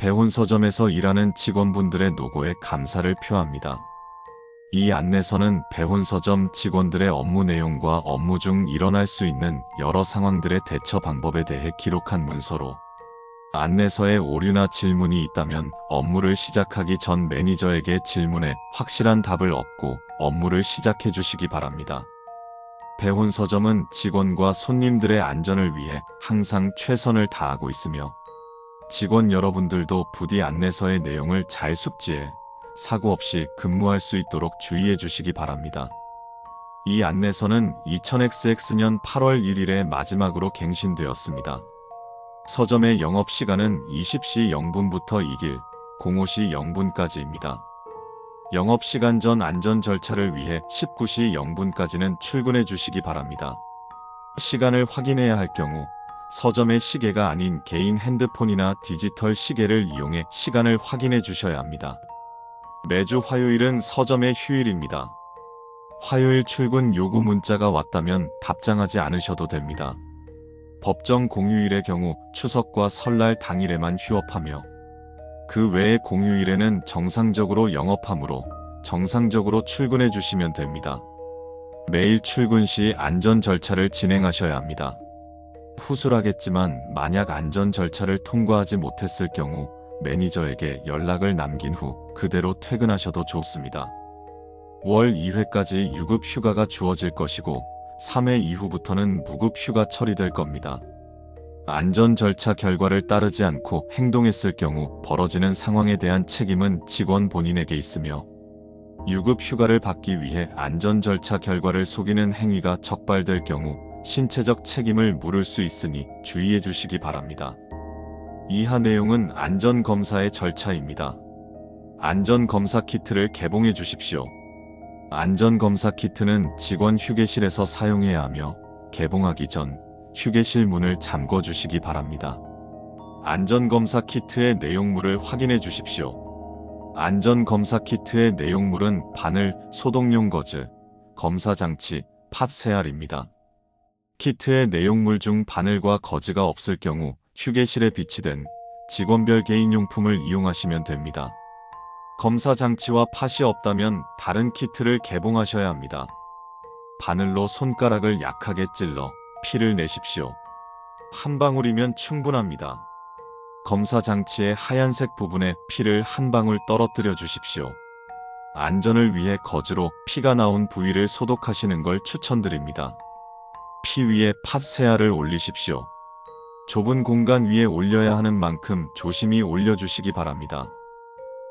배혼 서점에서 일하는 직원분들의 노고에 감사를 표합니다. 이 안내서는 배혼 서점 직원들의 업무 내용과 업무 중 일어날 수 있는 여러 상황들의 대처 방법에 대해 기록한 문서로, 안내서에 오류나 질문이 있다면 업무를 시작하기 전 매니저에게 질문에 확실한 답을 얻고 업무를 시작해 주시기 바랍니다. 배혼 서점은 직원과 손님들의 안전을 위해 항상 최선을 다하고 있으며, 직원 여러분들도 부디 안내서의 내용을 잘 숙지해 사고 없이 근무할 수 있도록 주의해 주시기 바랍니다. 이 안내서는 2000XX 년 8월 1일에 마지막으로 갱신되었습니다. 서점의 영업시간은 20시 0분부터 2길 05시 0분까지입니다. 영업시간 전 안전 절차를 위해 19시 0분까지는 출근해 주시기 바랍니다. 시간을 확인해야 할 경우 서점의 시계가 아닌 개인 핸드폰이나 디지털 시계를 이용해 시간을 확인해 주셔야 합니다. 매주 화요일은 서점의 휴일입니다. 화요일 출근 요구 문자가 왔다면 답장하지 않으셔도 됩니다. 법정 공휴일의 경우 추석과 설날 당일에만 휴업하며 그 외의 공휴일에는 정상적으로 영업하므로 정상적으로 출근해 주시면 됩니다. 매일 출근 시 안전 절차를 진행하셔야 합니다. 후술하겠지만 만약 안전 절차를 통과하지 못했을 경우 매니저에게 연락을 남긴 후 그대로 퇴근하셔도 좋습니다. 월 2회까지 유급 휴가가 주어질 것이고 3회 이후부터는 무급 휴가 처리될 겁니다. 안전 절차 결과를 따르지 않고 행동했을 경우 벌어지는 상황에 대한 책임은 직원 본인에게 있으며, 유급 휴가를 받기 위해 안전 절차 결과를 속이는 행위가 적발될 경우 신체적 책임을 물을 수 있으니 주의해 주시기 바랍니다. 이하 내용은 안전검사의 절차입니다. 안전검사 키트를 개봉해 주십시오. 안전검사 키트는 직원 휴게실에서 사용해야 하며 개봉하기 전 휴게실 문을 잠궈 주시기 바랍니다. 안전검사 키트의 내용물을 확인해 주십시오. 안전검사 키트의 내용물은 바늘, 소독용 거즈, 검사장치, 팟세알입니다. 키트의 내용물 중 바늘과 거즈가 없을 경우 휴게실에 비치된 직원별 개인용품을 이용하시면 됩니다. 검사 장치와 팟이 없다면 다른 키트를 개봉하셔야 합니다. 바늘로 손가락을 약하게 찔러 피를 내십시오. 한 방울이면 충분합니다. 검사 장치의 하얀색 부분에 피를 한 방울 떨어뜨려 주십시오. 안전을 위해 거즈로 피가 나온 부위를 소독하시는 걸 추천드립니다. 피 위에 팟세알을 올리십시오. 좁은 공간 위에 올려야 하는 만큼 조심히 올려주시기 바랍니다.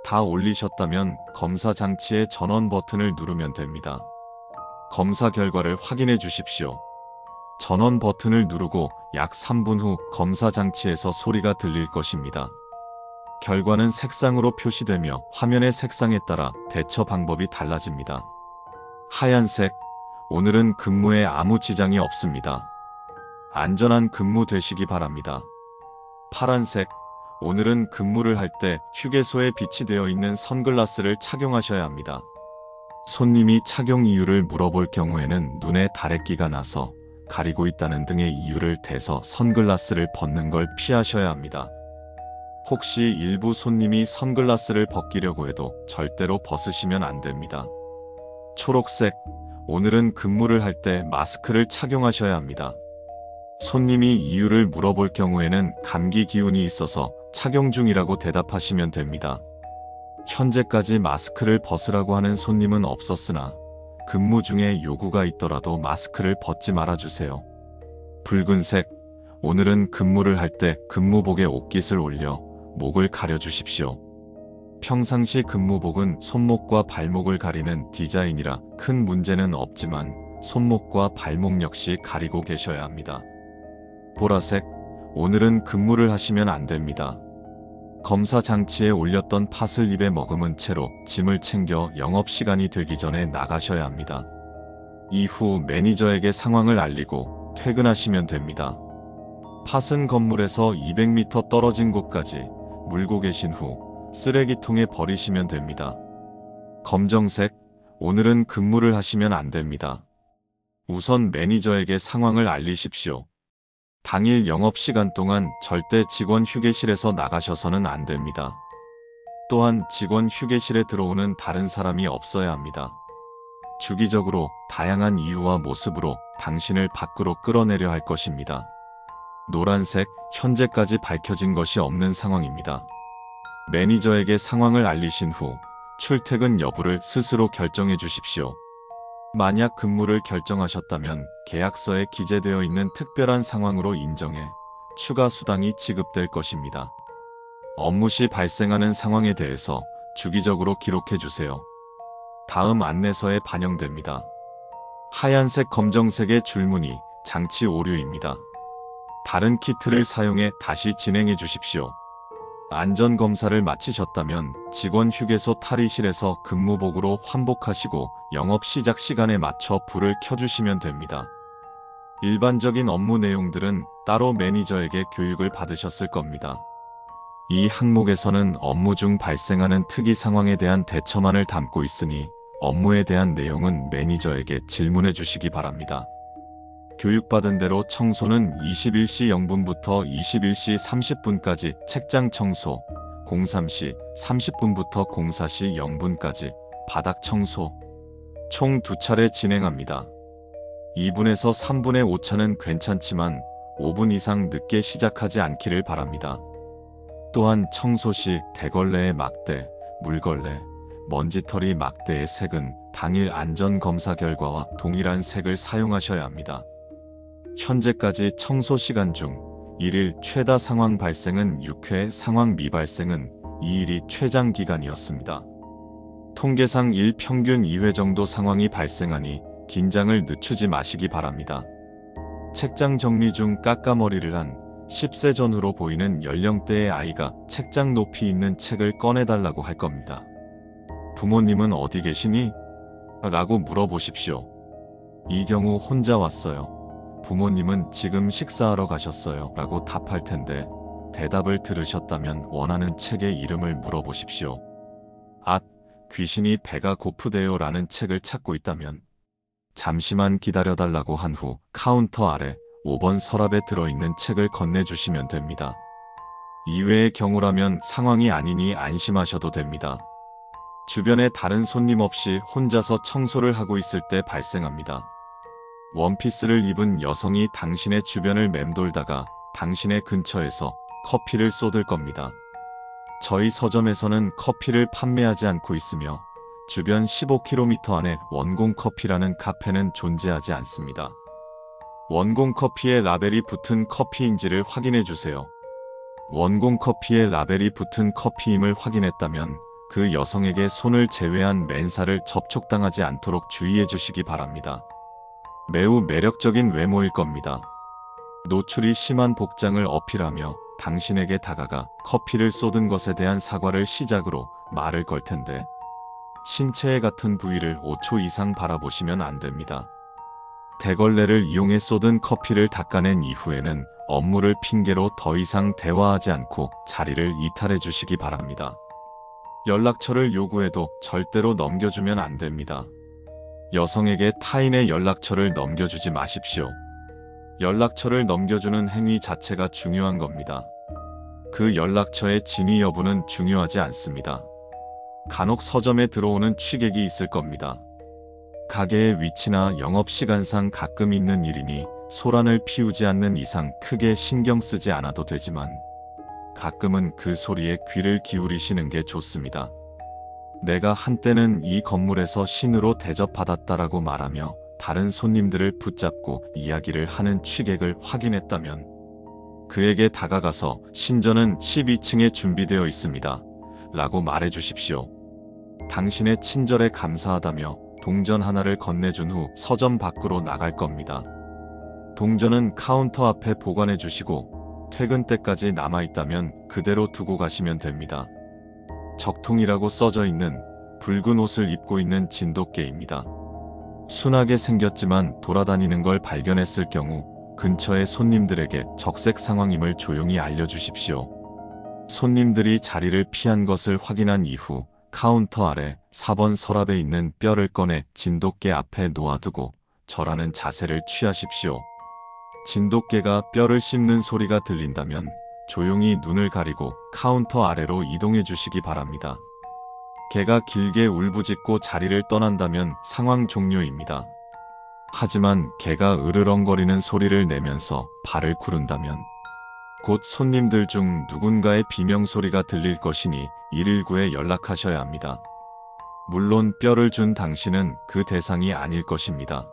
다 올리셨다면 검사 장치의 전원 버튼을 누르면 됩니다. 검사 결과를 확인해 주십시오. 전원 버튼을 누르고 약 3분 후 검사 장치에서 소리가 들릴 것입니다. 결과는 색상으로 표시되며 화면의 색상에 따라 대처 방법이 달라집니다. 하얀색, 오늘은 근무에 아무 지장이 없습니다. 안전한 근무 되시기 바랍니다. 파란색, 오늘은 근무를 할 때 휴게소에 비치되어 있는 선글라스를 착용하셔야 합니다. 손님이 착용 이유를 물어볼 경우에는 눈에 다래끼가 나서 가리고 있다는 등의 이유를 대서 선글라스를 벗는 걸 피하셔야 합니다. 혹시 일부 손님이 선글라스를 벗기려고 해도 절대로 벗으시면 안 됩니다. 초록색, 오늘은 근무를 할 때 마스크를 착용하셔야 합니다. 손님이 이유를 물어볼 경우에는 감기 기운이 있어서 착용 중이라고 대답하시면 됩니다. 현재까지 마스크를 벗으라고 하는 손님은 없었으나 근무 중에 요구가 있더라도 마스크를 벗지 말아주세요. 붉은색, 오늘은 근무를 할 때 근무복에 옷깃을 올려 목을 가려주십시오. 평상시 근무복은 손목과 발목을 가리는 디자인이라 큰 문제는 없지만 손목과 발목 역시 가리고 계셔야 합니다. 보라색, 오늘은 근무를 하시면 안 됩니다. 검사 장치에 올렸던 팥을 입에 머금은 채로 짐을 챙겨 영업시간이 되기 전에 나가셔야 합니다. 이후 매니저에게 상황을 알리고 퇴근하시면 됩니다. 팥은 건물에서 200m 떨어진 곳까지 물고 계신 후 쓰레기통에 버리시면 됩니다. 검정색, 오늘은 근무를 하시면 안 됩니다. 우선 매니저에게 상황을 알리십시오. 당일 영업시간 동안 절대 직원 휴게실에서 나가셔서는 안 됩니다. 또한 직원 휴게실에 들어오는 다른 사람이 없어야 합니다. 주기적으로 다양한 이유와 모습으로 당신을 밖으로 끌어내려 할 것입니다. 노란색, 현재까지 밝혀진 것이 없는 상황입니다. 매니저에게 상황을 알리신 후 출퇴근 여부를 스스로 결정해 주십시오. 만약 근무를 결정하셨다면 계약서에 기재되어 있는 특별한 상황으로 인정해 추가 수당이 지급될 것입니다. 업무 시 발생하는 상황에 대해서 주기적으로 기록해 주세요. 다음 안내서에 반영됩니다. 하얀색 검정색의 줄무늬, 장치 오류입니다. 다른 키트를 사용해 다시 진행해 주십시오. 안전검사를 마치셨다면 직원 휴게소 탈의실에서 근무복으로 환복하시고 영업 시작 시간에 맞춰 불을 켜주시면 됩니다. 일반적인 업무 내용들은 따로 매니저에게 교육을 받으셨을 겁니다. 이 항목에서는 업무 중 발생하는 특이 상황에 대한 대처만을 담고 있으니 업무에 대한 내용은 매니저에게 질문해 주시기 바랍니다. 교육받은 대로 청소는 21시 0분부터 21시 30분까지 책장 청소, 03시 30분부터 04시 0분까지 바닥 청소, 총 2차례 진행합니다. 2분에서 3분의 오차는 괜찮지만 5분 이상 늦게 시작하지 않기를 바랍니다. 또한 청소 시 대걸레의 막대, 물걸레, 먼지털이 막대의 색은 당일 안전검사 결과와 동일한 색을 사용하셔야 합니다. 현재까지 청소 시간 중 1일 최다 상황 발생은 6회, 상황 미발생은 2일이 최장 기간이었습니다. 통계상 일 평균 2회 정도 상황이 발생하니 긴장을 늦추지 마시기 바랍니다. 책장 정리 중 깎아머리를 한 10세 전후로 보이는 연령대의 아이가 책장 높이 있는 책을 꺼내달라고 할 겁니다. 부모님은 어디 계시니? 라고 물어보십시오. 이 경우 혼자 왔어요. 부모님은 지금 식사하러 가셨어요. 라고 답할 텐데 대답을 들으셨다면 원하는 책의 이름을 물어보십시오. 귀신이 배가 고프대요 라는 책을 찾고 있다면 잠시만 기다려달라고 한 후 카운터 아래 5번 서랍에 들어있는 책을 건네주시면 됩니다. 이외의 경우라면 상황이 아니니 안심하셔도 됩니다. 주변에 다른 손님 없이 혼자서 청소를 하고 있을 때 발생합니다. 원피스를 입은 여성이 당신의 주변을 맴돌다가 당신의 근처에서 커피를 쏟을 겁니다. 저희 서점에서는 커피를 판매하지 않고 있으며 주변 15km 안에 원공커피라는 카페는 존재하지 않습니다. 원공커피의 라벨이 붙은 커피인지를 확인해 주세요. 원공커피의 라벨이 붙은 커피임을 확인했다면 그 여성에게 손을 제외한 맨살을 접촉당하지 않도록 주의해 주시기 바랍니다. 매우 매력적인 외모일 겁니다. 노출이 심한 복장을 어필하며 당신에게 다가가 커피를 쏟은 것에 대한 사과를 시작으로 말을 걸 텐데 신체의 같은 부위를 5초 이상 바라보시면 안 됩니다. 대걸레를 이용해 쏟은 커피를 닦아낸 이후에는 업무를 핑계로 더 이상 대화하지 않고 자리를 이탈해 주시기 바랍니다. 연락처를 요구해도 절대로 넘겨주면 안 됩니다. 여성에게 타인의 연락처를 넘겨주지 마십시오. 연락처를 넘겨주는 행위 자체가 중요한 겁니다. 그 연락처의 진위 여부는 중요하지 않습니다. 간혹 서점에 들어오는 취객이 있을 겁니다. 가게의 위치나 영업시간상 가끔 있는 일이니 소란을 피우지 않는 이상 크게 신경 쓰지 않아도 되지만 가끔은 그 소리에 귀를 기울이시는 게 좋습니다. 내가 한때는 이 건물에서 신으로 대접받았다라고 말하며 다른 손님들을 붙잡고 이야기를 하는 취객을 확인했다면 그에게 다가가서 신전은 12층에 준비되어 있습니다. 라고 말해 주십시오. 당신의 친절에 감사하다며 동전 하나를 건네준 후 서점 밖으로 나갈 겁니다. 동전은 카운터 앞에 보관해 주시고 퇴근 때까지 남아있다면 그대로 두고 가시면 됩니다. 적통이라고 써져 있는 붉은 옷을 입고 있는 진돗개입니다. 순하게 생겼지만 돌아다니는 걸 발견했을 경우 근처의 손님들에게 적색 상황임을 조용히 알려주십시오. 손님들이 자리를 피한 것을 확인한 이후 카운터 아래 4번 서랍에 있는 뼈를 꺼내 진돗개 앞에 놓아두고 절하는 자세를 취하십시오. 진돗개가 뼈를 씹는 소리가 들린다면 조용히 눈을 가리고 카운터 아래로 이동해 주시기 바랍니다. 개가 길게 울부짖고 자리를 떠난다면 상황 종료입니다. 하지만 개가 으르렁거리는 소리를 내면서 발을 구른다면 곧 손님들 중 누군가의 비명소리가 들릴 것이니 119에 연락하셔야 합니다. 물론 뼈를 준 당신은 그 대상이 아닐 것입니다.